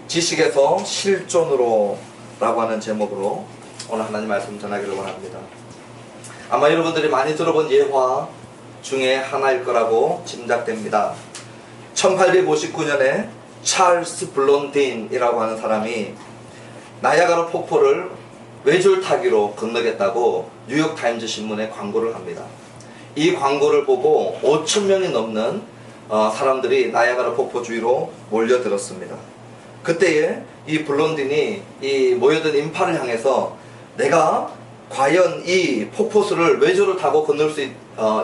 지식에서 실존으로 라고 하는 제목으로 오늘 하나님 말씀 전하기를 원합니다. 아마 여러분들이 많이 들어본 예화 중에 하나일 거라고 짐작됩니다. 1859년에 찰스 블론딘이라고 하는 사람이 나야가라 폭포를 외줄타기로 건너겠다고 뉴욕타임즈 신문에 광고를 합니다. 이 광고를 보고 5,000명이 넘는 사람들이 나야가라 폭포 주위로 몰려들었습니다. 그때에 이 블론딘이 이 모여든 인파를 향해서 내가 과연 이 폭포수를 외줄을 타고 건널 수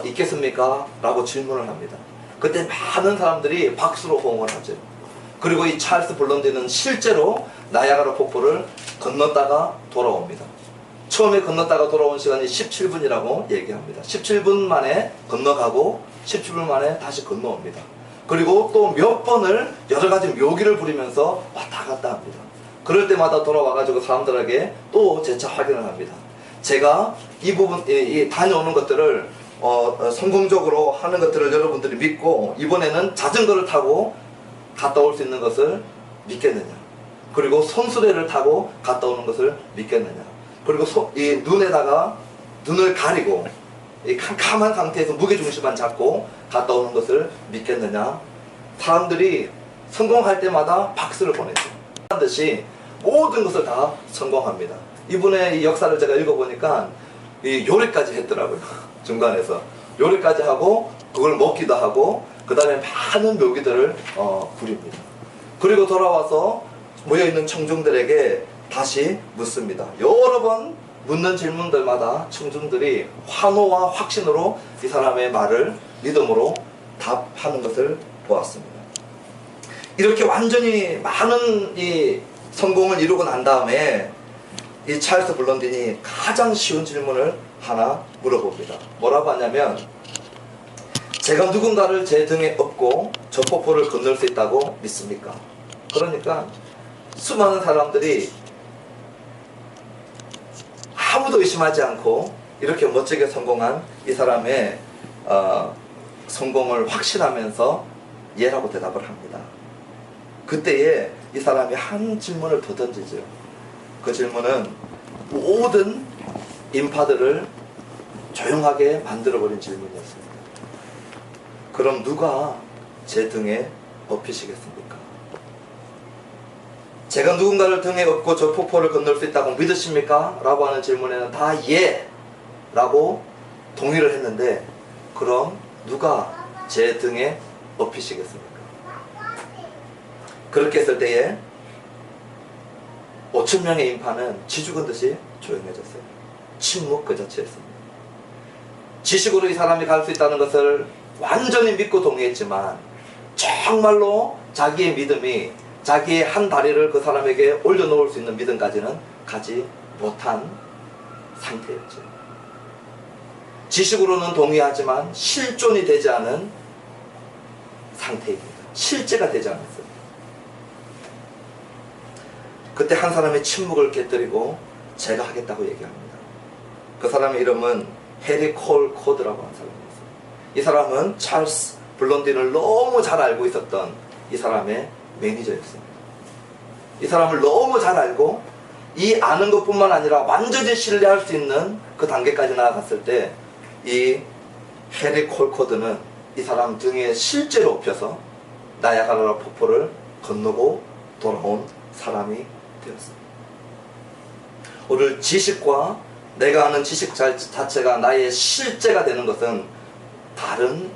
있겠습니까? 라고 질문을 합니다. 그때 많은 사람들이 박수로 호응을 하죠. 그리고 이 찰스 블론딘은 실제로 나야가라 폭포를 건넜다가 돌아옵니다. 처음에 건넜다가 돌아온 시간이 17분이라고 얘기합니다. 17분 만에 건너가고 17분 만에 다시 건너옵니다. 그리고 또 몇 번을 여러 가지 묘기를 부리면서 왔다 갔다 합니다. 그럴 때마다 돌아와가지고 사람들에게 또 재차 확인을 합니다. 제가 이 부분, 다녀오는 것들을 성공적으로 하는 것들을 여러분들이 믿고 이번에는 자전거를 타고 갔다 올 수 있는 것을 믿겠느냐, 그리고 손수레를 타고 갔다 오는 것을 믿겠느냐, 그리고 이 눈에다가 눈을 가리고 이 캄캄한 상태에서 무게중심만 잡고 갔다 오는 것을 믿겠느냐. 사람들이 성공할 때마다 박수를 보내죠. 하는 듯이 모든 것을 다 성공합니다. 이분의 이 역사를 제가 읽어보니까 이 요리까지 했더라고요. 중간에서 요리까지 하고 그걸 먹기도 하고 그 다음에 많은 묘기들을 부립니다. 그리고 돌아와서 모여있는 청중들에게 다시 묻습니다. 여러 번 묻는 질문들마다 청중들이 환호와 확신으로 이 사람의 말을 믿음으로 답하는 것을 보았습니다. 이렇게 완전히 많은 이 성공을 이루고 난 다음에 이 찰스 블론딘이 가장 쉬운 질문을 하나 물어봅니다. 뭐라고 하냐면, 제가 누군가를 제 등에 업고 저 폭포를 건널 수 있다고 믿습니까? 그러니까 수많은 사람들이 아무도 의심하지 않고 이렇게 멋지게 성공한 이 사람의 성공을 확신하면서 예라고 대답을 합니다. 그때에 이 사람이 한 질문을 더 던지죠. 그 질문은 모든 인파들을 조용하게 만들어버린 질문이었습니다. 그럼 누가 제 등에 업히시겠습니까? 제가 누군가를 등에 업고 저 폭포를 건널 수 있다고 믿으십니까? 라고 하는 질문에는 다 예! 라고 동의를 했는데, 그럼 누가 제 등에 업히시겠습니까? 그렇게 했을 때에 5,000명의 인파는 쥐죽은 듯이 조용해졌어요. 침묵 그 자체였습니다. 지식으로 이 사람이 갈 수 있다는 것을 완전히 믿고 동의했지만 정말로 자기의 믿음이, 자기의 한 다리를 그 사람에게 올려놓을 수 있는 믿음까지는 가지 못한 상태였죠. 지식으로는 동의하지만 실존이 되지 않은 상태입니다. 실제가 되지 않았어요. 그때 한 사람의 침묵을 깨뜨리고 제가 하겠다고 얘기합니다. 그 사람의 이름은 해리 콜 코드라고 하는 사람이었어요. 이 사람은 찰스 블론딘을 너무 잘 알고 있었던 이 사람의 매니저였습니다. 이 사람을 너무 잘 알고 이 아는 것뿐만 아니라 완전히 신뢰할 수 있는 그 단계까지 나아갔을 때 이 해리 콜 코드는 이 사람 등에 실제로 업혀서 나야가라 폭포를 건너고 돌아온 사람이 되었습니다. 오늘 지식과 내가 아는 지식 자체가 나의 실제가 되는 것은 다른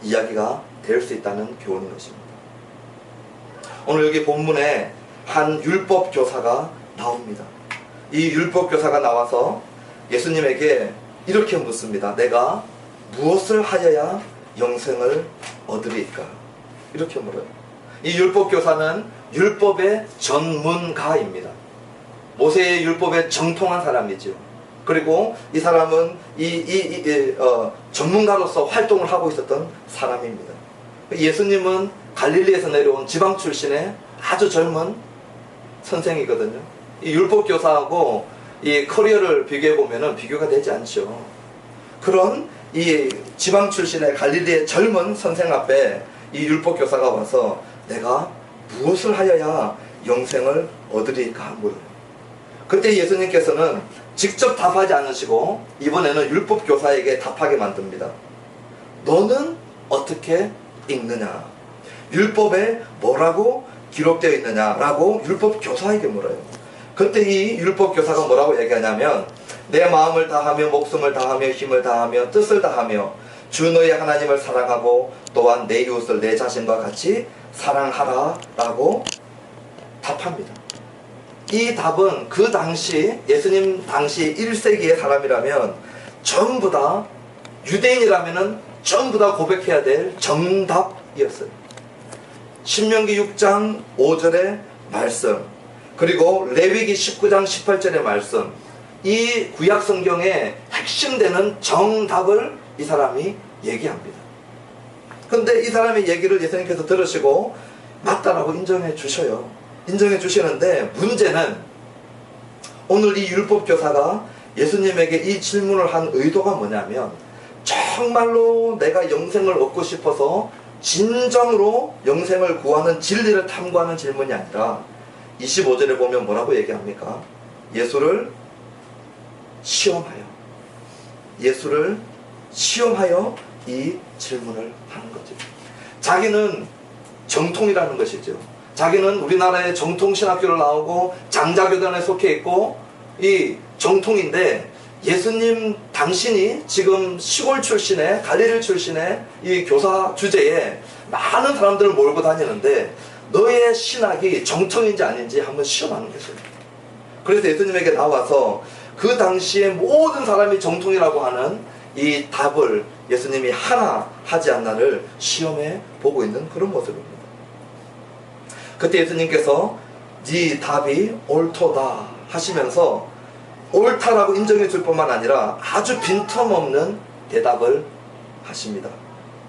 이야기가 될 수 있다는 교훈인 것입니다. 오늘 여기 본문에 한 율법 교사가 나옵니다. 이 율법 교사가 나와서 예수님에게 이렇게 묻습니다. 내가 무엇을 하여야 영생을 얻으리까? 이렇게 물어요. 이 율법 교사는 율법의 전문가입니다. 모세의 율법에 정통한 사람이죠. 그리고 이 사람은 전문가로서 활동을 하고 있었던 사람입니다. 예수님은 갈릴리에서 내려온 지방 출신의 아주 젊은 선생이거든요. 이 율법 교사하고 이 커리어를 비교해 보면은 비교가 되지 않죠. 그런 이 지방 출신의 갈릴리의 젊은 선생 앞에 이 율법 교사가 와서 내가 무엇을 하여야 영생을 얻으리까 물어요. 그때 예수님께서는 직접 답하지 않으시고 이번에는 율법교사에게 답하게 만듭니다. 너는 어떻게 읽느냐? 율법에 뭐라고 기록되어 있느냐라고 율법교사에게 물어요. 그때 이 율법교사가 뭐라고 얘기하냐면 내 마음을 다하며 목숨을 다하며 힘을 다하며 뜻을 다하며 주 너의 하나님을 사랑하고 또한 내 이웃을 내 자신과 같이 사랑하라 라고 답합니다. 이 답은 그 당시 예수님 당시 1세기의 사람이라면 전부 다 유대인이라면 전부 다 고백해야 될 정답이었어요. 신명기 6장 5절의 말씀, 그리고 레위기 19장 18절의 말씀, 이 구약 성경의 핵심되는 정답을 이 사람이 얘기합니다. 근데 이 사람의 얘기를 예수님께서 들으시고 맞다라고 인정해 주셔요. 인정해 주시는데 문제는 오늘 이 율법교사가 예수님에게 이 질문을 한 의도가 뭐냐면 정말로 내가 영생을 얻고 싶어서 진정으로 영생을 구하는 진리를 탐구하는 질문이 아니라 25절에 보면 뭐라고 얘기합니까? 예수를 시험하여 이 질문을 하는 거죠. 자기는 정통이라는 것이죠. 자기는 우리나라의 정통신학교를 나오고 장자교단에 속해 있고 이 정통인데 예수님 당신이 지금 시골 출신의 갈릴리 출신의 이 교사 주제에 많은 사람들을 몰고 다니는데 너의 신학이 정통인지 아닌지 한번 시험하는 것이에요. 그래서 예수님에게 나와서 그 당시에 모든 사람이 정통이라고 하는 이 답을 예수님이 하나 하지 않나를 시험해 보고 있는 그런 모습입니다. 그때 예수님께서 네 답이 옳도다 하시면서 옳다라고 인정해 줄 뿐만 아니라 아주 빈틈없는 대답을 하십니다.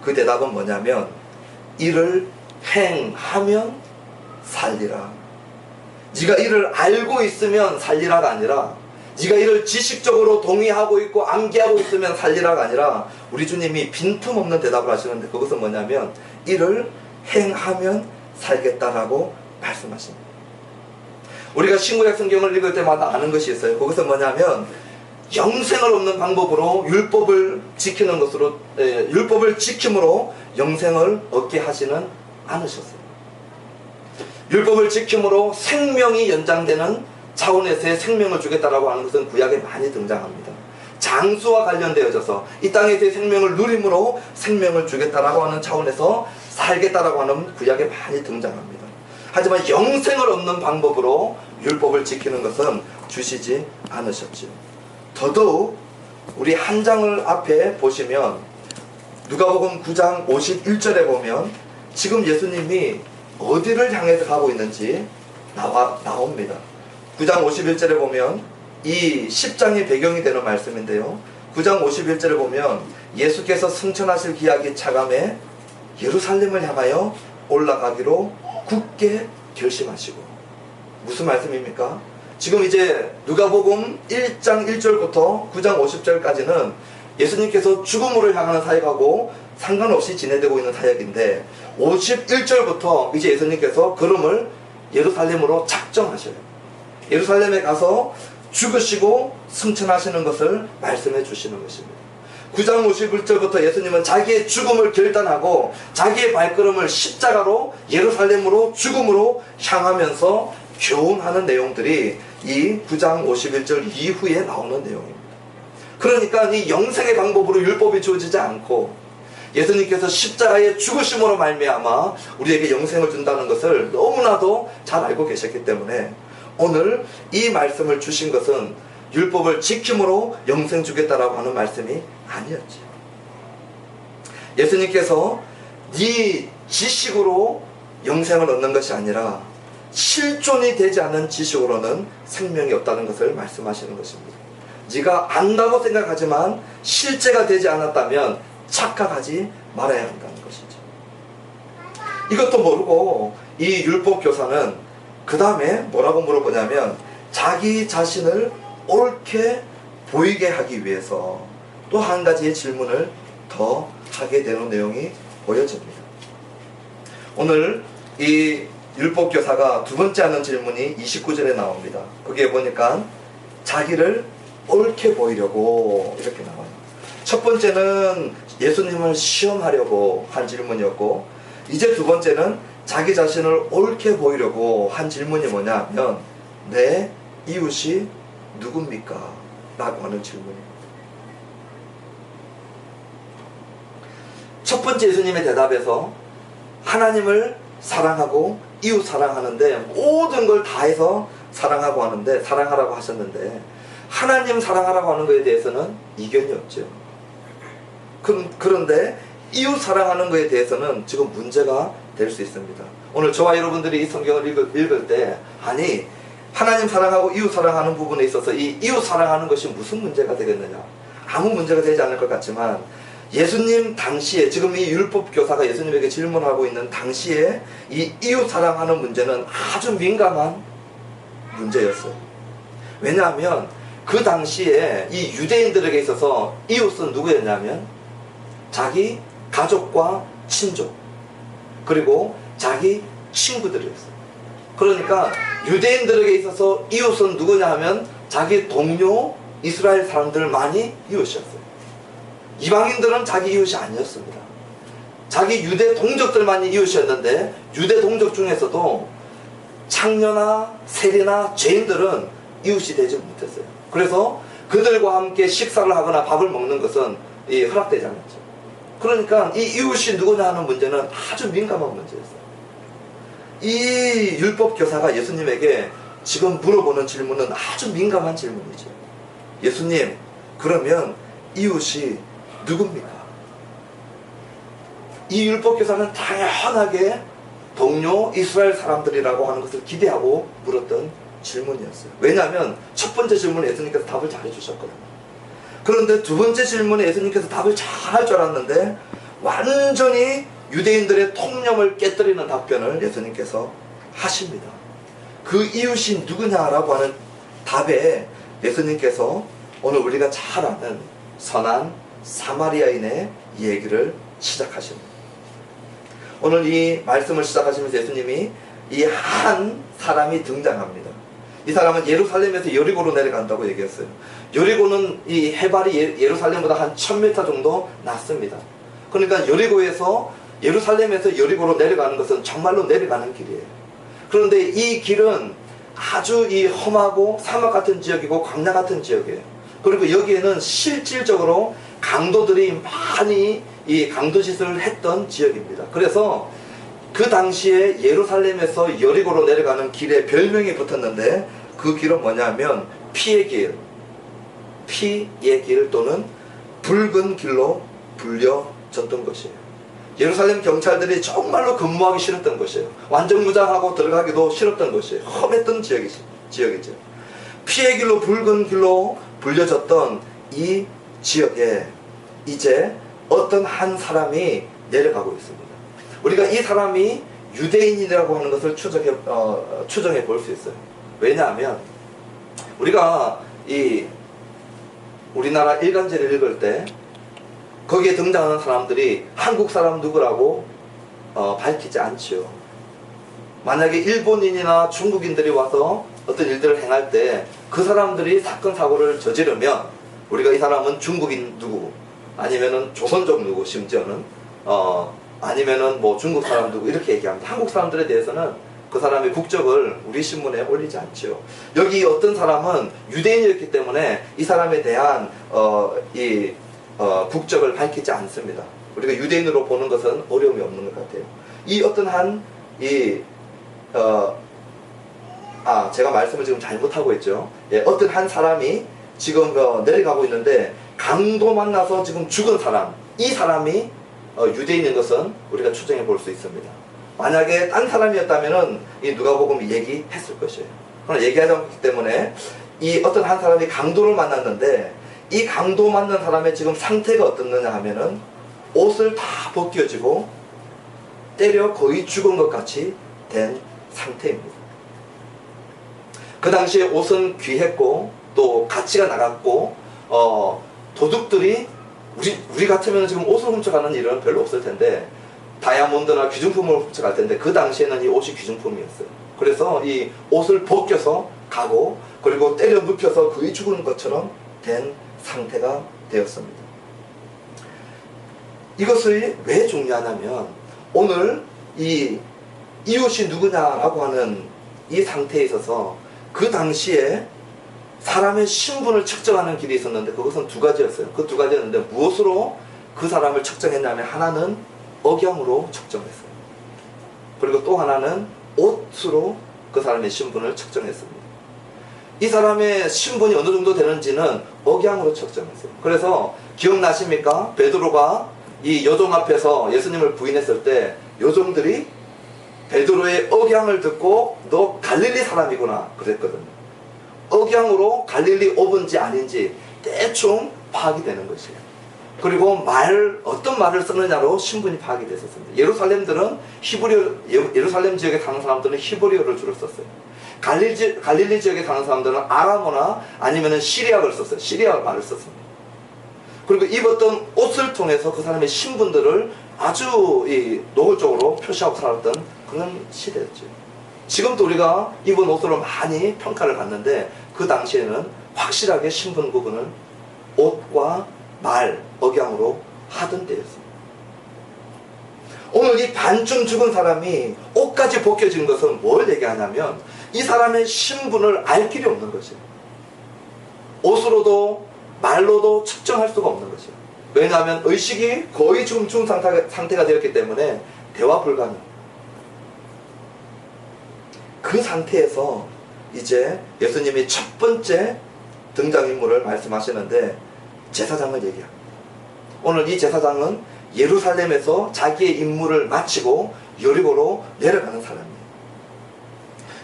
그 대답은 뭐냐면 이를 행하면 살리라. 네가 이를 알고 있으면 살리라가 아니라 네가 이를 지식적으로 동의하고 있고 암기하고 있으면 살리라가 아니라 우리 주님이 빈틈없는 대답을 하시는데 그것은 뭐냐면 이를 행하면 살겠다라고 말씀하십니다. 우리가 신구약 성경을 읽을 때마다 아는 것이 있어요. 그것은 뭐냐면 영생을 얻는 방법으로 율법을 지키는 것으로 율법을 지킴으로 영생을 얻게 하지는 않으셨어요. 율법을 지킴으로 생명이 연장되는 차원에서의 생명을 주겠다라고 하는 것은 구약에 많이 등장합니다. 장수와 관련되어져서 이 땅에서의 생명을 누림으로 생명을 주겠다라고 하는 차원에서 살겠다라고 하는 구약에 많이 등장합니다. 하지만 영생을 얻는 방법으로 율법을 지키는 것은 주시지 않으셨죠. 더더욱 우리 한 장을 앞에 보시면 누가복음 9장 51절에 보면 지금 예수님이 어디를 향해서 가고 있는지 나옵니다. 9장 51절에 보면 이 10장의 배경이 되는 말씀인데요. 9장 51절에 보면 예수께서 승천하실 기약이 차감해 예루살렘을 향하여 올라가기로 굳게 결심하시고. 무슨 말씀입니까? 지금 이제 누가복음 1장 1절부터 9장 50절까지는 예수님께서 죽음으로 향하는 사역하고 상관없이 진행되고 있는 사역인데 51절부터 이제 예수님께서 걸음을 예루살렘으로 작정하셔요. 예루살렘에 가서 죽으시고 승천하시는 것을 말씀해 주시는 것입니다. 9장 51절부터 예수님은 자기의 죽음을 결단하고 자기의 발걸음을 십자가로 예루살렘으로 죽음으로 향하면서 교훈하는 내용들이 이 9장 51절 이후에 나오는 내용입니다. 그러니까 이 영생의 방법으로 율법이 주어지지 않고 예수님께서 십자가의 죽으심으로 말미암아 우리에게 영생을 준다는 것을 너무나도 잘 알고 계셨기 때문에 오늘 이 말씀을 주신 것은 율법을 지킴으로 영생 주겠다라고 하는 말씀이 아니었죠. 예수님께서 네 지식으로 영생을 얻는 것이 아니라 실존이 되지 않는 지식으로는 생명이 없다는 것을 말씀하시는 것입니다. 네가 안다고 생각하지만 실제가 되지 않았다면 착각하지 말아야 한다는 것이죠. 이것도 모르고 이 율법교사는 그 다음에 뭐라고 물어보냐면 자기 자신을 옳게 보이게 하기 위해서 또 한 가지의 질문을 더 하게 되는 내용이 보여집니다. 오늘 이 율법교사가 두 번째 하는 질문이 29절에 나옵니다. 거기에 보니까 자기를 옳게 보이려고 이렇게 나와요. 첫 번째는 예수님을 시험하려고 한 질문이었고, 이제 두 번째는 자기 자신을 옳게 보이려고 한 질문이 뭐냐면 내 이웃이 누굽니까? 라고 하는 질문이에요. 첫 번째 예수님의 대답에서 하나님을 사랑하고 이웃 사랑하는데 모든 걸 다해서 사랑하라고 하셨는데, 하나님 사랑하라고 하는 것에 대해서는 이견이 없죠. 그런데 이웃 사랑하는 것에 대해서는 지금 문제가 될 수 있습니다. 오늘 저와 여러분들이 이 성경을 읽을 때, 아니 하나님 사랑하고 이웃 사랑하는 부분에 있어서 이 이웃 사랑하는 것이 무슨 문제가 되겠느냐, 아무 문제가 되지 않을 것 같지만, 예수님 당시에, 지금 이 율법교사가 예수님에게 질문하고 있는 당시에 이 이웃 사랑하는 문제는 아주 민감한 문제였어요. 왜냐하면 그 당시에 이 유대인들에게 있어서 이웃은 누구였냐면 자기 가족과 친족, 그리고 자기 친구들이었어요. 그러니까 유대인들에게 있어서 이웃은 누구냐 하면 자기 동료 이스라엘 사람들만이 이웃이었어요. 이방인들은 자기 이웃이 아니었습니다. 자기 유대 동족들만이 이웃이었는데, 유대 동족 중에서도 창녀나 세리나 죄인들은 이웃이 되지 못했어요. 그래서 그들과 함께 식사를 하거나 밥을 먹는 것은 허락되지 않았죠. 그러니까 이 이웃이 누구냐 하는 문제는 아주 민감한 문제였어요. 이 율법교사가 예수님에게 지금 물어보는 질문은 아주 민감한 질문이죠. 예수님, 그러면 이웃이 누굽니까? 이 율법교사는 당연하게 동료 이스라엘 사람들이라고 하는 것을 기대하고 물었던 질문이었어요. 왜냐하면 첫 번째 질문에 예수님께서 답을 잘 해주셨거든요. 그런데 두 번째 질문에 예수님께서 답을 잘 할 줄 알았는데 완전히 유대인들의 통념을 깨뜨리는 답변을 예수님께서 하십니다. 그 이웃이 누구냐라고 하는 답에 예수님께서 오늘 우리가 잘 아는 선한 사마리아인의 얘기를 시작하십니다. 오늘 이 말씀을 시작하시면서 예수님이 이 한 사람이 등장합니다. 이 사람은 예루살렘에서 여리고로 내려간다고 얘기했어요. 여리고는 이 해발이 예루살렘보다 한 1000m 정도 낮습니다. 그러니까 예루살렘에서 여리고로 내려가는 것은 정말로 내려가는 길이에요. 그런데 이 길은 아주 이 험하고 사막 같은 지역이고 광야 같은 지역이에요. 그리고 여기에는 실질적으로 강도들이 많이 이 강도짓을 했던 지역입니다. 그래서 그 당시에 예루살렘에서 여리고로 내려가는 길에 별명이 붙었는데, 그 길은 뭐냐면 피의 길 또는 붉은 길로 불려졌던 것이에요. 예루살렘 경찰들이 정말로 근무하기 싫었던 것이에요. 완전 무장하고 들어가기도 싫었던 것이에요. 험했던 지역이죠. 피의 길로 붉은 길로 불려졌던 이 지역에 이제 어떤 한 사람이 내려가고 있습니다. 우리가 이 사람이 유대인이라고 하는 것을 추정해 볼 수 있어요. 왜냐하면 우리가 이 우리나라 일간지를 읽을 때 거기에 등장하는 사람들이 한국 사람 누구라고 밝히지 않지요. 만약에 일본인이나 중국인들이 와서 어떤 일들을 행할 때 그 사람들이 사건 사고를 저지르면 우리가 이 사람은 중국인 누구, 아니면은 조선족 누구, 심지어는 아니면은 뭐 중국 사람 누구 이렇게 얘기합니다. 한국 사람들에 대해서는 그 사람의 국적을 우리 신문에 올리지 않죠. 여기 어떤 사람은 유대인이었기 때문에 이 사람에 대한 국적을 밝히지 않습니다. 우리가 유대인으로 보는 것은 어려움이 없는 것 같아요. 이 어떤 한 제가 말씀을 지금 잘못하고 있죠. 예, 어떤 한 사람이 지금 내려가고 있는데 강도 만나서 지금 죽은 사람, 이 사람이 유대인인 것은 우리가 추정해 볼 수 있습니다. 만약에 딴 사람이었다면은 이 누가복음이 얘기했을 것이에요. 그러나 얘기하지 않기 때문에 이 어떤 한 사람이 강도를 만났는데, 이 강도 만난 사람의 지금 상태가 어떻느냐 하면은 옷을 다 벗겨지고 때려 거의 죽은 것 같이 된 상태입니다. 그 당시에 옷은 귀했고 또 가치가 나갔고 도둑들이 우리 같으면 지금 옷을 훔쳐가는 일은 별로 없을 텐데 다이아몬드나 귀중품을 훔쳐갈 텐데 그 당시에는 이 옷이 귀중품이었어요. 그래서 이 옷을 벗겨서 가고 그리고 때려 눕혀서 거의 죽은 것처럼 된 상태가 되었습니다. 이것이 왜 중요하냐면 오늘 이 이웃이 누구냐라고 하는 이 상태에 있어서 그 당시에 사람의 신분을 측정하는 길이 있었는데 그것은 두 가지였어요. 그 두 가지였는데 무엇으로 그 사람을 측정했냐면 하나는 억양으로 측정했어요. 그리고 또 하나는 옷으로 그 사람의 신분을 측정했습니다. 이 사람의 신분이 어느 정도 되는지는 억양으로 측정했어요. 그래서 기억나십니까? 베드로가 이 여종 앞에서 예수님을 부인했을 때 여종들이 베드로의 억양을 듣고 너 갈릴리 사람이구나 그랬거든요. 억양으로 갈릴리 어부인지 아닌지 대충 파악이 되는 것이에요. 그리고 어떤 말을 쓰느냐로 신분이 파악이 됐었습니다. 예루살렘 지역에 사는 사람들은 히브리어를 주로 썼어요. 갈릴리 지역에 사는 사람들은 아람어나 아니면 시리아어를 썼어요. 시리아 말을 썼습니다. 그리고 입었던 옷을 통해서 그 사람의 신분들을 아주 노골적으로 표시하고 살았던 그런 시대였죠. 지금도 우리가 입은 옷으로 많이 평가를 받는데 그 당시에는 확실하게 신분 구분을 옷과 말, 억양으로 하던 때였습니다. 오늘 이 반쯤 죽은 사람이 옷까지 벗겨진 것은 뭘 얘기하냐면 이 사람의 신분을 알 길이 없는 것이에요. 옷으로도 말로도 측정할 수가 없는 것이에요. 왜냐하면 의식이 거의 죽은 상태가 되었기 때문에 대화 불가능. 그 상태에서 이제 예수님이 첫 번째 등장인물을 말씀하시는데 제사장을 얘기합니다. 오늘 이 제사장은 예루살렘에서 자기의 임무를 마치고 여리고로 내려가는 사람이에요.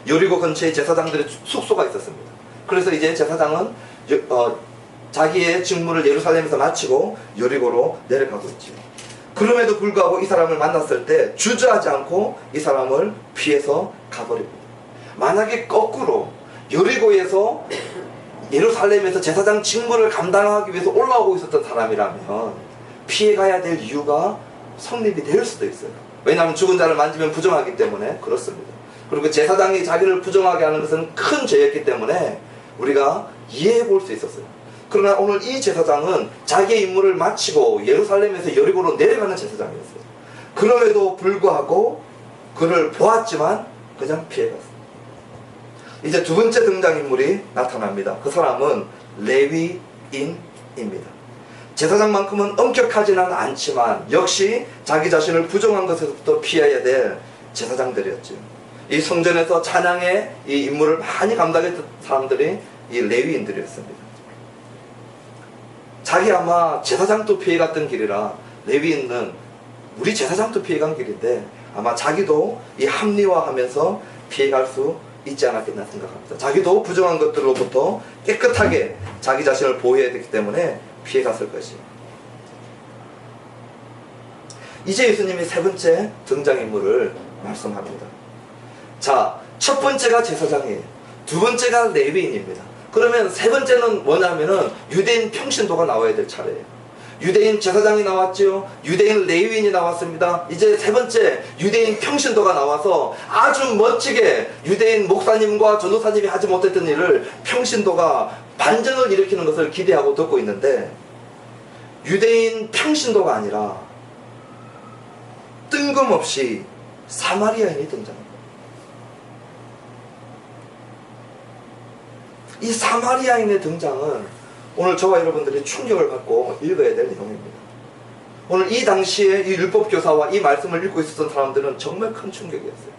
여리고 근처에 제사장들의 숙소가 있었습니다. 그래서 이제 제사장은 자기의 직무를 예루살렘에서 마치고 여리고로 내려가고 있죠. 그럼에도 불구하고 이 사람을 만났을 때 주저하지 않고 이 사람을 피해서 가버립니다. 만약에 거꾸로 여리고에서 예루살렘에서 제사장 직무를 감당하기 위해서 올라오고 있었던 사람이라면 피해가야 될 이유가 성립이 될 수도 있어요. 왜냐하면 죽은 자를 만지면 부정하기 때문에 그렇습니다. 그리고 제사장이 자기를 부정하게 하는 것은 큰 죄였기 때문에 우리가 이해해 볼 수 있었어요. 그러나 오늘 이 제사장은 자기의 임무를 마치고 예루살렘에서 여리고로 내려가는 제사장이었어요. 그럼에도 불구하고 그를 보았지만 그냥 피해갔어요. 이제 두 번째 등장인물이 나타납니다. 그 사람은 레위인입니다. 제사장만큼은 엄격하지는 않지만 역시 자기 자신을 부정한 것에서부터 피해야 될 제사장들이었죠. 이 성전에서 찬양의 이 임무를 많이 감당했던 사람들이 이 레위인들이었습니다. 자기 아마 제사장도 피해갔던 길이라 레위인은 우리 제사장도 피해간 길인데 아마 자기도 이 합리화하면서 피해갈 수 있지 않았겠나 생각합니다. 자기도 부정한 것들로부터 깨끗하게 자기 자신을 보호해야 되기 때문에 피해갔을 것이에요. 이제 예수님이 세 번째 등장인물을 말씀합니다. 자, 첫 번째가 제사장이에요. 두 번째가 레위인입니다. 그러면 세 번째는 뭐냐면은 유대인 평신도가 나와야 될 차례예요. 유대인 제사장이 나왔죠. 유대인 레위인이 나왔습니다. 이제 세 번째 유대인 평신도가 나와서 아주 멋지게 유대인 목사님과 전도사님이 하지 못했던 일을 평신도가 반전을 일으키는 것을 기대하고 듣고 있는데 유대인 평신도가 아니라 뜬금없이 사마리아인이 등장합니다. 이 사마리아인의 등장은 오늘 저와 여러분들이 충격을 받고 읽어야 될 내용입니다. 오늘 이 당시에 이 율법교사와 이 말씀을 읽고 있었던 사람들은 정말 큰 충격이었어요.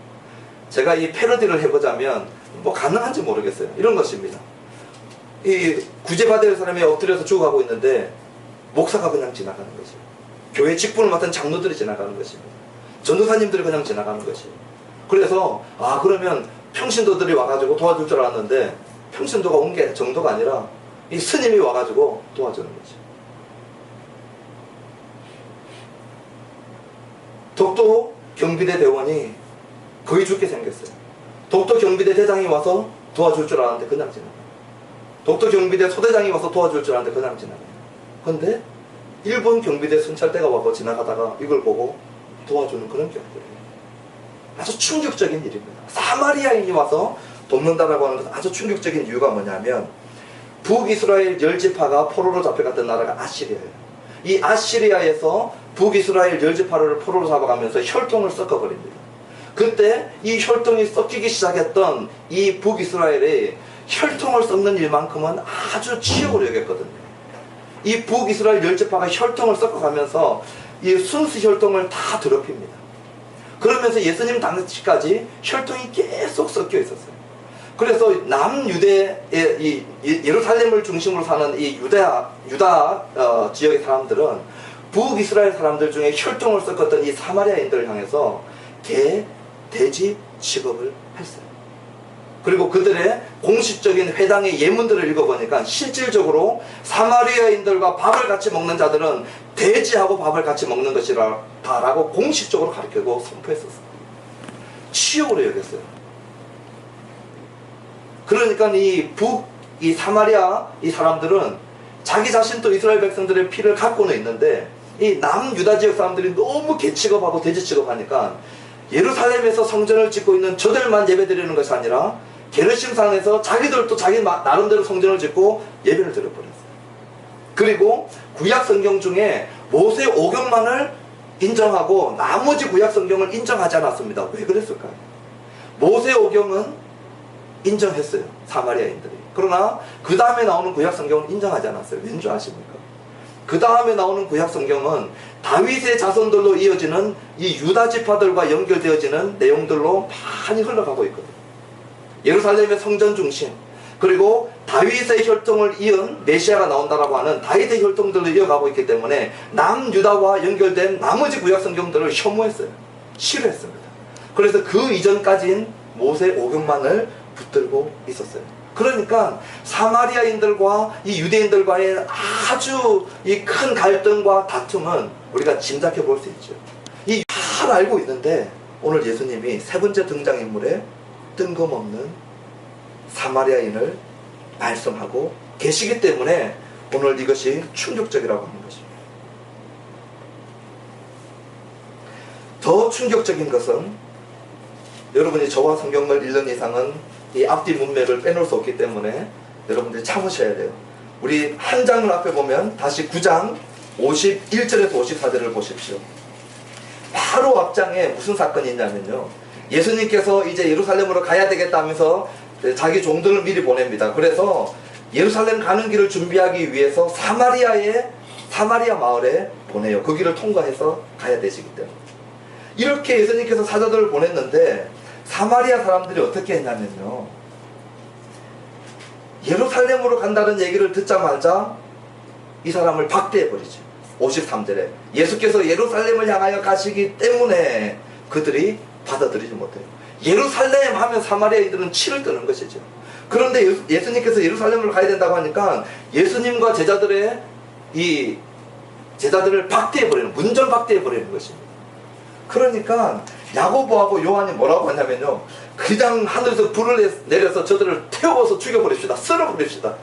제가 이 패러디를 해보자면 뭐 가능한지 모르겠어요. 이런 것입니다. 이 구제받아야 할 사람이 엎드려서 죽어가고 있는데 목사가 그냥 지나가는 것이에요. 교회 직분을 맡은 장로들이 지나가는 것입니다. 전도사님들이 그냥 지나가는 것이에요. 그래서 그러면 평신도들이 와가지고 도와줄 줄 알았는데 평신도가 온 게 정도가 아니라 이 스님이 와가지고 도와주는 거죠. 독도 경비대 대원이 거의 죽게 생겼어요. 독도 경비대 대장이 와서 도와줄 줄 알았는데 그냥 지나가요. 독도 경비대 소대장이 와서 도와줄 줄 알았는데 그냥 지나가요. 그런데 일본 경비대 순찰대가 와서 지나가다가 이걸 보고 도와주는 그런 경우들이에요. 아주 충격적인 일입니다. 사마리아인이 와서 돕는다라고 하는 것은 아주 충격적인 이유가 뭐냐면, 북이스라엘 10지파가 포로로 잡혀갔던 나라가 아시리아예요. 이 아시리아에서 북이스라엘 10지파를 포로로 잡아가면서 혈통을 섞어버립니다. 그때 이 혈통이 섞이기 시작했던 이 북이스라엘의 혈통을 섞는 일만큼은 아주 치욕을 여겼거든요. 이 북이스라엘 10지파가 혈통을 섞어가면서 이 순수 혈통을 다 더럽힙니다. 그러면서 예수님 당시까지 혈통이 계속 섞여 있었어요. 그래서 남유대의 이 예루살렘을 중심으로 사는 이 유다 지역의 사람들은 북이스라엘 사람들 중에 혈통을 섞었던 이 사마리아인들을 향해서 돼지 취급을 했어요. 그리고 그들의 공식적인 회당의 예문들을 읽어보니까 실질적으로 사마리아인들과 밥을 같이 먹는 자들은 돼지하고 밥을 같이 먹는 것이라고 공식적으로 가르치고 선포했었어요. 치욕으로 여겼어요. 그러니까 이 사마리아 이 사람들은 자기 자신도 이스라엘 백성들의 피를 갖고는 있는데, 이 남유다 지역 사람들이 너무 개취급하고 돼지 취급하니까 예루살렘에서 성전을 짓고 있는 저들만 예배드리는 것이 아니라 게르심산에서 자기들도 자기 나름대로 성전을 짓고 예배를 드려버렸어요. 그리고 구약 성경 중에 모세 오경만을 인정하고 나머지 구약 성경을 인정하지 않았습니다. 왜 그랬을까요? 모세 오경은 인정했어요, 사마리아인들이. 그러나 그 다음에 나오는 구약 성경은 인정하지 않았어요. 왠지 아십니까? 그 다음에 나오는 구약 성경은 다윗의 자손들로 이어지는 이 유다 지파들과 연결되어지는 내용들로 많이 흘러가고 있거든요. 예루살렘의 성전 중심, 그리고 다윗의 혈통을 이은 메시아가 나온다라고 하는 다윗의 혈통들로 이어가고 있기 때문에 남유다와 연결된 나머지 구약 성경들을 혐오했어요. 싫어했습니다. 그래서 그 이전까지인 모세 오경만을 붙들고 있었어요. 그러니까 사마리아인들과 이 유대인들과의 아주 이 큰 갈등과 다툼은 우리가 짐작해 볼 수 있죠. 이 잘 알고 있는데 오늘 예수님이 세 번째 등장인물에 뜬금없는 사마리아인을 말씀하고 계시기 때문에 오늘 이것이 충격적이라고 하는 것입니다. 더 충격적인 것은, 여러분이 저와 성경을 1년 이상은 이 앞뒤 문맥을 빼놓을 수 없기 때문에 여러분들이 참으셔야 돼요. 우리 한 장을 앞에 보면 다시 9장 51절에서 54절을 보십시오. 바로 앞장에 무슨 사건이 있냐면요, 예수님께서 이제 예루살렘으로 가야 되겠다면서 자기 종들을 미리 보냅니다. 그래서 예루살렘 가는 길을 준비하기 위해서 사마리아 마을에 보내요. 그 길을 통과해서 가야 되시기 때문에. 이렇게 예수님께서 사자들을 보냈는데 사마리아 사람들이 어떻게 했냐면요, 예루살렘으로 간다는 얘기를 듣자마자 이 사람을 박대해버리죠. 53절에 예수께서 예루살렘을 향하여 가시기 때문에 그들이 받아들이지 못해요. 예루살렘 하면 사마리아인들은 치를 뜨는 것이죠. 그런데 예수님께서 예루살렘을 가야 된다고 하니까 예수님과 제자들을 박대해버리는, 문전 박대해버리는 것입니다. 그러니까 야고보하고 요한이 뭐라고 하냐면요, 그냥 하늘에서 불을 내려서 저들을 태워서 죽여버립시다, 썰어버립시다.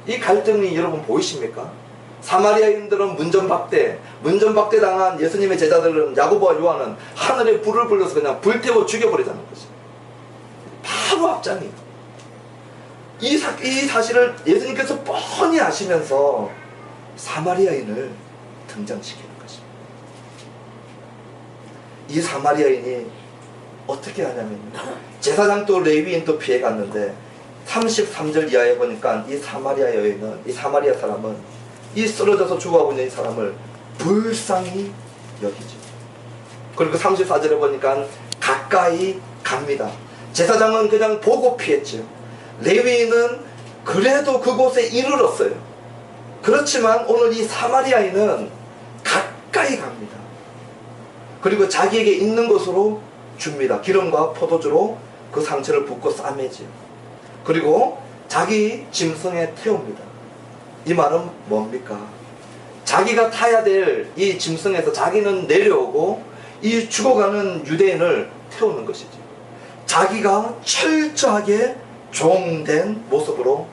이 갈등이 여러분 보이십니까? 사마리아인들은 문전박대 당한 예수님의 제자들은, 야고보와 요한은 하늘에 불을 불려서 그냥 불태워 죽여버리자는 거죠. 바로 앞장이에요. 이 사실을 예수님께서 뻔히 아시면서 사마리아인을 등장시키는 것입니다. 이 사마리아인이 어떻게 하냐면요, 제사장도 레위인도 피해갔는데 33절 이하에 보니까 이 사마리아 사람은 이 쓰러져서 죽어가고 있는 이 사람을 불쌍히 여기죠. 그리고 34절에 보니까 가까이 갑니다. 제사장은 그냥 보고 피했죠. 레위인은 그래도 그곳에 이르렀어요. 그렇지만 오늘 이 사마리아인은 가까이 갑니다. 그리고 자기에게 있는 것으로 줍니다. 기름과 포도주로 그 상처를 붓고 싸매지요. 그리고 자기 짐승에 태웁니다. 이 말은 뭡니까? 자기가 타야 될 이 짐승에서 자기는 내려오고 이 죽어가는 유대인을 태우는 것이죠. 자기가 철저하게 종된 모습으로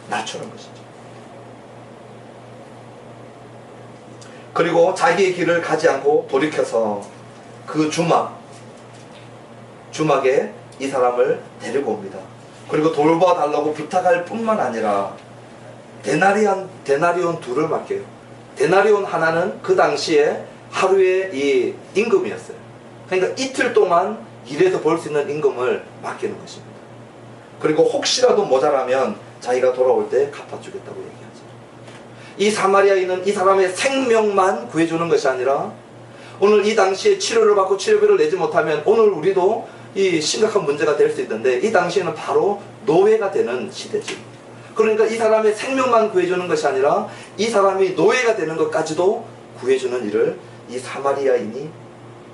낮추는 것이죠. 그리고 자기의 길을 가지 않고 돌이켜서 그 주막에 이 사람을 데리고 옵니다. 그리고 돌봐달라고 부탁할 뿐만 아니라 데나리온 둘을 맡겨요. 데나리온 하나는 그 당시에 하루의 이 임금이었어요. 그러니까 이틀 동안 일해서 벌 수 있는 임금을 맡기는 것입니다. 그리고 혹시라도 모자라면 자기가 돌아올 때 갚아주겠다고 얘기하죠. 이 사마리아인은 이 사람의 생명만 구해주는 것이 아니라 오늘 이 당시에 치료를 받고 치료비를 내지 못하면 오늘 우리도 이 심각한 문제가 될 수 있는데 이 당시에는 바로 노예가 되는 시대죠. 그러니까 이 사람의 생명만 구해주는 것이 아니라 이 사람이 노예가 되는 것까지도 구해주는 일을 이 사마리아인이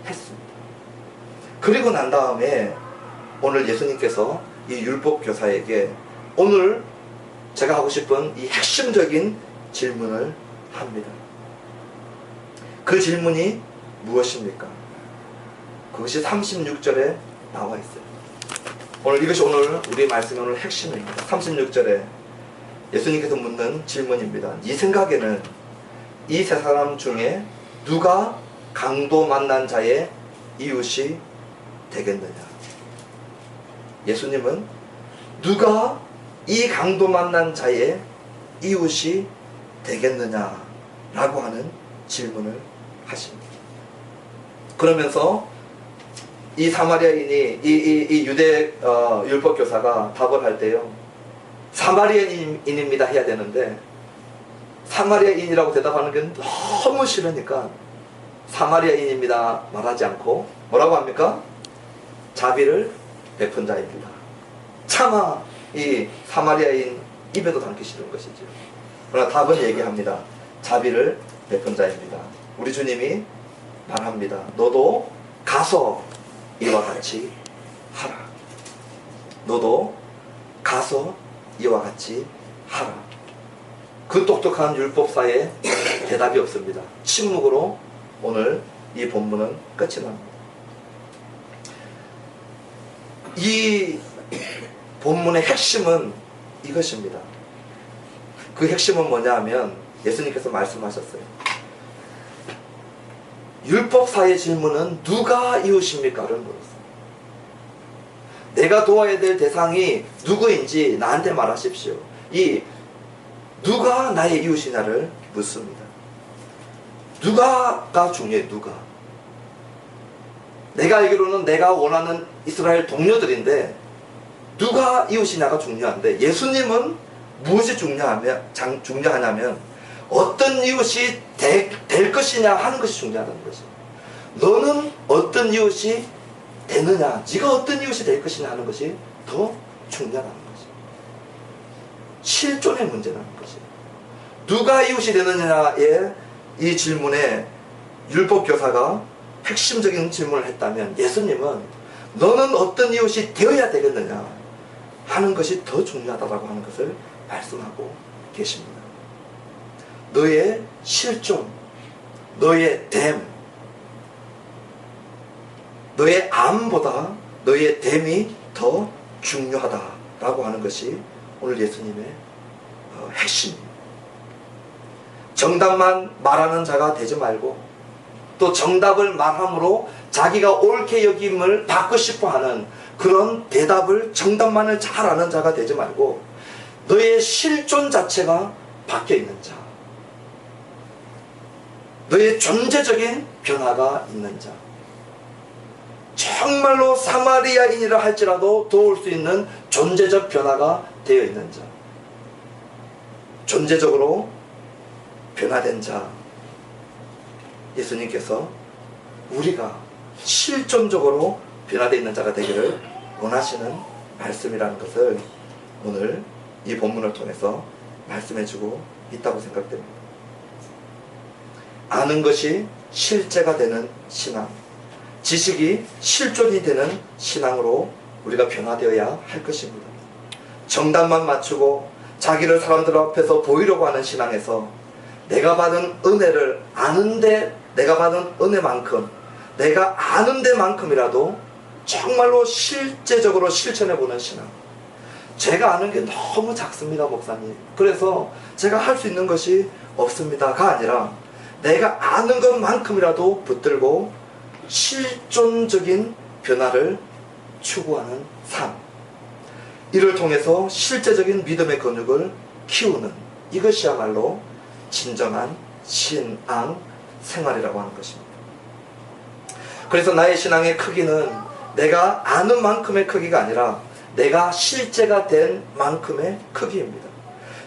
했습니다. 그리고 난 다음에 오늘 예수님께서 이 율법교사에게 오늘 제가 하고 싶은 이 핵심적인 질문을 합니다. 그 질문이 무엇입니까? 그것이 36절에 나와 있어요. 이것이 오늘 우리 말씀의 오늘 핵심입니다. 36절에 예수님께서 묻는 질문입니다. 네 생각에는 이 세 사람 중에 누가 강도 만난 자의 이웃이 되겠느냐? 예수님은 누가 이 강도 만난 자의 이웃이 되겠느냐? 라고 하는 질문을 하십니다. 그러면서 이 사마리아인이 이 유대 율법교사가 답을 할 때요, 사마리아인입니다 해야 되는데 사마리아인이라고 대답하는 게 너무 싫으니까 사마리아인입니다 말하지 않고 뭐라고 합니까? 자비를 베푼 자입니다. 차마 이 사마리아인 입에도 담기 싫은 것이죠. 그러나 답은 얘기합니다. 자비를 베푼 자입니다. 우리 주님이 말합니다. 너도 가서 이와 같이 하라. 너도 가서 이와 같이 하라. 그 똑똑한 율법사에 대답이 없습니다. 침묵으로 오늘 이 본문은 끝이 납니다. 이 본문의 핵심은 이것입니다. 그 핵심은 뭐냐 하면 예수님께서 말씀하셨어요. 율법사의 질문은 누가 이웃입니까?를 물었어요. 내가 도와야 될 대상이 누구인지 나한테 말하십시오. 이 누가 나의 이웃이냐를 묻습니다. 누가가 중요해. 누가. 내가 알기로는 내가 원하는 이스라엘 동료들인데 누가 이웃이냐가 중요한데 예수님은 무엇이 중요하냐면 어떤 이웃이 될 것이냐 하는 것이 중요하다는 거죠. 너는 어떤 이웃이 되느냐, 네가 어떤 이웃이 될 것이냐 하는 것이 더 중요하다는 거죠. 실존의 문제라는 거죠. 누가 이웃이 되느냐의 이 질문에 율법교사가 핵심적인 질문을 했다면 예수님은 너는 어떤 이웃이 되어야 되겠느냐 하는 것이 더 중요하다고 하는 것을 말씀하고 계십니다. 너의 실존, 너의 됨, 너의 암보다 너의 됨이 더 중요하다라고 하는 것이 오늘 예수님의 핵심입니다. 정답만 말하는 자가 되지 말고 또 정답을 말함으로 자기가 옳게 여김을 받고 싶어하는 그런 대답을 정답만을 잘 아는 자가 되지 말고 너의 실존 자체가 바뀌어있는 자, 너의 존재적인 변화가 있는 자, 정말로 사마리아인이라 할지라도 도울 수 있는 존재적 변화가 되어 있는 자, 존재적으로 변화된 자, 예수님께서 우리가 실존적으로 변화되어 있는 자가 되기를 원하시는 말씀이라는 것을 오늘 이 본문을 통해서 말씀해주고 있다고 생각됩니다. 아는 것이 실제가 되는 신앙, 지식이 실존이 되는 신앙으로 우리가 변화되어야 할 것입니다. 정답만 맞추고 자기를 사람들 앞에서 보이려고 하는 신앙에서 내가 받은 은혜를 아는데 내가 받은 은혜만큼 내가 아는 데만큼이라도 정말로 실제적으로 실천해보는 신앙. 제가 아는 게 너무 작습니다, 목사님. 그래서 제가 할 수 있는 것이 없습니다가 아니라 내가 아는 것만큼이라도 붙들고 실존적인 변화를 추구하는 삶, 이를 통해서 실제적인 믿음의 근육을 키우는, 이것이야말로 진정한 신앙 생활이라고 하는 것입니다. 그래서 나의 신앙의 크기는 내가 아는 만큼의 크기가 아니라 내가 실제가 된 만큼의 크기입니다.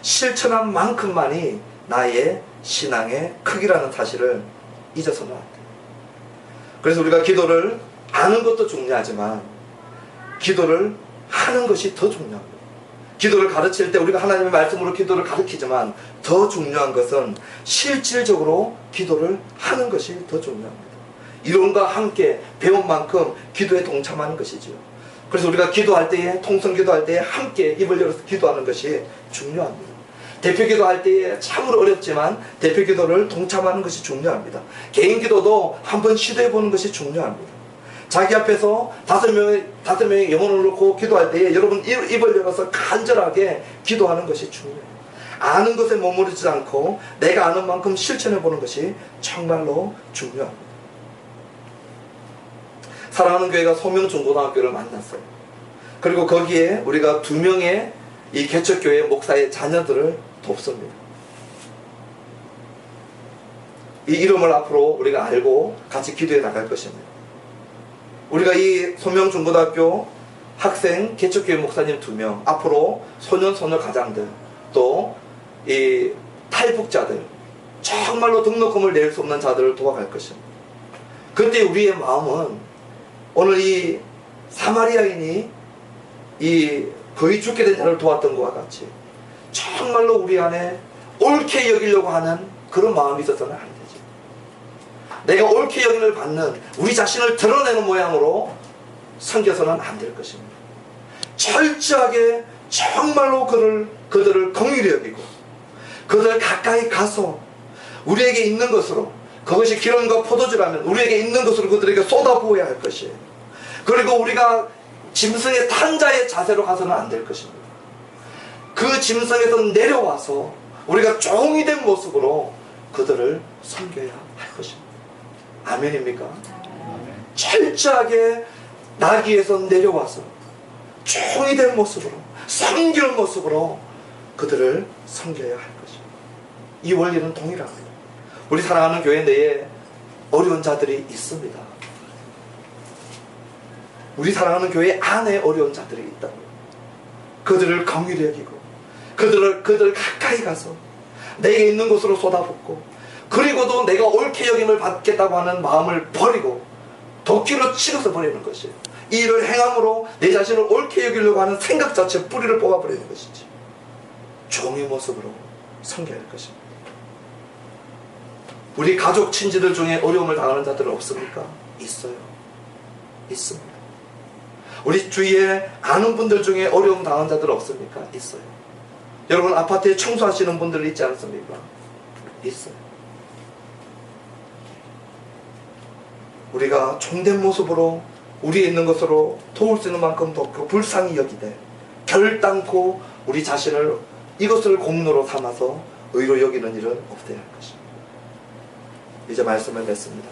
실천한 만큼만이 나의 신앙의 크기라는 사실을 잊어서는 안 돼요. 그래서 우리가 기도를 아는 것도 중요하지만 기도를 하는 것이 더 중요합니다. 기도를 가르칠 때 우리가 하나님의 말씀으로 기도를 가르치지만 더 중요한 것은 실질적으로 기도를 하는 것이 더 중요합니다. 이론과 함께 배운 만큼 기도에 동참하는 것이죠. 그래서 우리가 기도할 때에, 통성 기도할 때에 함께 입을 열어서 기도하는 것이 중요합니다. 대표 기도할 때에 참으로 어렵지만 대표 기도를 동참하는 것이 중요합니다. 개인 기도도 한번 시도해 보는 것이 중요합니다. 자기 앞에서 다섯 명의 영혼을 놓고 기도할 때에 여러분 입을 열어서 간절하게 기도하는 것이 중요해요. 아는 것에 머무르지 않고 내가 아는 만큼 실천해 보는 것이 정말로 중요합니다. 사랑하는 교회가 소명중고등학교를 만났어요. 그리고 거기에 우리가 2명의 이 개척교회 목사의 자녀들을 돕습니다. 이 이름을 앞으로 우리가 알고 같이 기도해 나갈 것입니다. 우리가 이 소명중고등학교 학생 개척교회 목사님 2명, 앞으로 소년 소녀 가장들, 또 이 탈북자들, 정말로 등록금을 낼 수 없는 자들을 도와갈 것입니다. 그때 우리의 마음은 오늘 이 사마리아인이 이 거의 죽게 된 자를 도왔던 것과 같이 정말로 우리 안에 옳게 여기려고 하는 그런 마음이 있어서는 안 되죠. 내가 옳게 여김을 받는 우리 자신을 드러내는 모양으로 섬겨서는 안 될 것입니다. 철저하게 정말로 그들을 긍휼히 여기고 그들 가까이 가서 우리에게 있는 것으로, 그것이 기름과 포도주라면 우리에게 있는 것으로 그들에게 쏟아부어야 할 것이에요. 그리고 우리가 짐승의 탄 자의 자세로 가서는 안 될 것입니다. 그 짐승에서 내려와서 우리가 종이 된 모습으로 그들을 섬겨야 할 것입니다. 아멘입니까? 철저하게 나귀에서 내려와서 종이 된 모습으로, 섬기는 모습으로 그들을 섬겨야 할 것입니다. 이 원리는 동일합니다. 우리 사랑하는 교회 내에 어려운 자들이 있습니다. 우리 사랑하는 교회 안에 어려운 자들이 있다고. 그들을 긍휼히 여기고 그들 가까이 가서 내게 있는 곳으로 쏟아붓고, 그리고도 내가 옳게 여김을 받겠다고 하는 마음을 버리고 도끼로 찍어서 버리는 것이에요. 이 일을 행함으로 내 자신을 옳게 여기려고 하는 생각 자체 뿌리를 뽑아버리는 것이지. 종의 모습으로 섬겨야 할 것입니다. 우리 가족 친지들 중에 어려움을 당하는 자들은 없습니까? 있어요. 있습니다. 우리 주위에 아는 분들 중에 어려움 당한 자들 없습니까? 있어요. 여러분 아파트에 청소하시는 분들 있지 않습니까? 있어요. 우리가 종된 모습으로 우리에 있는 것으로 도울 수 있는 만큼 돕고 불쌍히 여기되 결단코 우리 자신을 이것을 공로로 삼아서 의로 여기는 일은 없어야 할 것입니다. 이제 말씀을 맺습니다.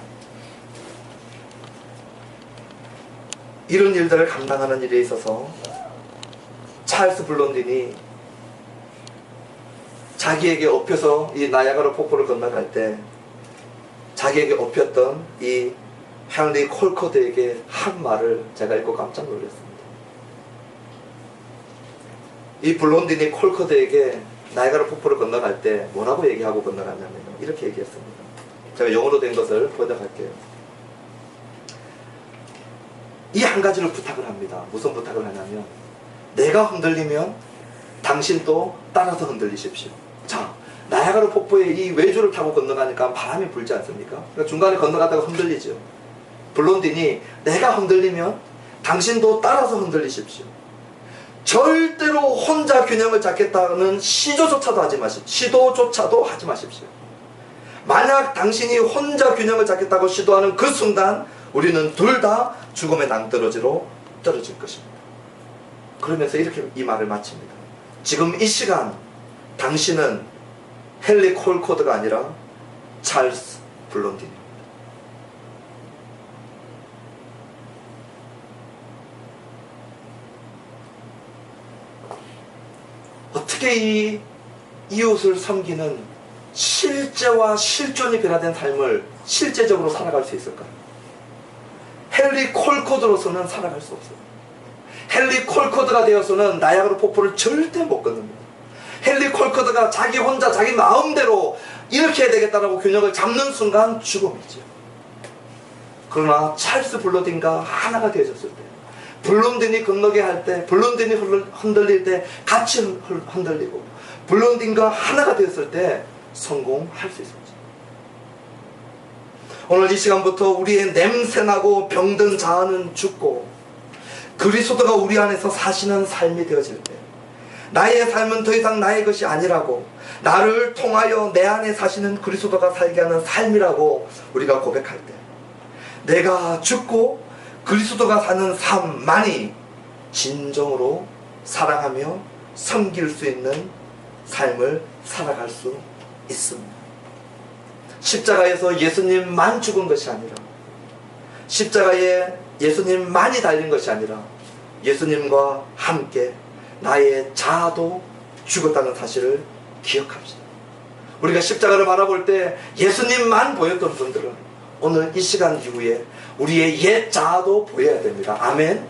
이런 일들을 감당하는 일에 있어서 찰스 블론딘이 자기에게 업혀서 이 나야가라 폭포를 건너갈 때 자기에게 업혔던 이 헨리 콜코드에게 한 말을 제가 읽고 깜짝 놀랐습니다. 이 블론딘이 콜코드에게 나야가라 폭포를 건너갈 때 뭐라고 얘기하고 건너갔냐면 이렇게 얘기했습니다. 제가 영어로 된 것을 번역할게요. 이 한 가지를 부탁을 합니다. 무슨 부탁을 하냐면 내가 흔들리면 당신도 따라서 흔들리십시오. 자, 나야가라 폭포의 이 외주를 타고 건너가니까 바람이 불지 않습니까? 그러니까 중간에 건너가다가 흔들리죠. 블론딘이 내가 흔들리면 당신도 따라서 흔들리십시오. 절대로 혼자 균형을 잡겠다는 시도조차도 하지 마십시오. 만약 당신이 혼자 균형을 잡겠다고 시도하는 그 순간 우리는 둘 다 죽음의 낭떠러지로 떨어질 것입니다. 그러면서 이렇게 이 말을 마칩니다. 지금 이 시간 당신은 헨리 콜코드가 아니라 찰스 블론딘입니다. 어떻게 이 이웃을 섬기는 실제와 실존이 변화된 삶을 실제적으로 살아갈 수 있을까? 헨리 콜코드로서는 살아갈 수 없어요. 헨리 콜코드가 되어서는 나야가라 폭포를 절대 못 건넙니다. 헨리 콜코드가 자기 혼자 자기 마음대로 이렇게 해야 되겠다라고 균형을 잡는 순간 죽음이죠. 그러나 찰스 블론딘과 하나가 되어졌을 때, 블론딘이 건너게 할 때, 블론딘이 흔들릴 때 같이 흔들리고, 블론딘과 하나가 되었을 때 성공할 수 있습니다. 오늘 이 시간부터 우리의 냄새나고 병든 자아는 죽고 그리스도가 우리 안에서 사시는 삶이 되어질 때, 나의 삶은 더 이상 나의 것이 아니라고, 나를 통하여 내 안에 사시는 그리스도가 살게 하는 삶이라고 우리가 고백할 때, 내가 죽고 그리스도가 사는 삶만이 진정으로 사랑하며 섬길 수 있는 삶을 살아갈 수 있습니다. 십자가에서 예수님만 죽은 것이 아니라, 십자가에 예수님만이 달린 것이 아니라 예수님과 함께 나의 자아도 죽었다는 사실을 기억합시다. 우리가 십자가를 바라볼 때 예수님만 보였던 분들은 오늘 이 시간 이후에 우리의 옛 자아도 보여야 됩니다. 아멘.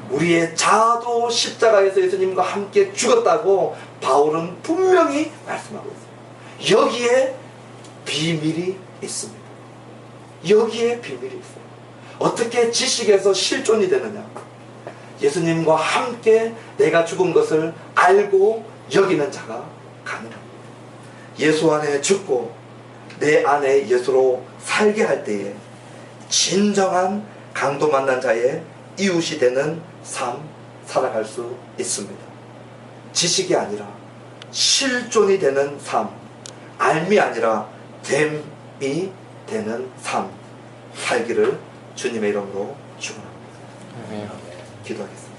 우리의 자아도 십자가에서 예수님과 함께 죽었다고 바울은 분명히 말씀하고 있어요. 여기에 비밀이 있습니다. 여기에 비밀이 있어요. 어떻게 지식에서 실존이 되느냐? 예수님과 함께 내가 죽은 것을 알고 여기는 자가 가능합니다. 예수 안에 죽고 내 안에 예수로 살게 할 때에 진정한 강도 만난 자의 이웃이 되는 삶 살아갈 수 있습니다. 지식이 아니라 실존이 되는 삶, 알미 아니라 됨이 되는 삶 살기를 주님의 이름으로 축원합니다. 기도하겠습니다.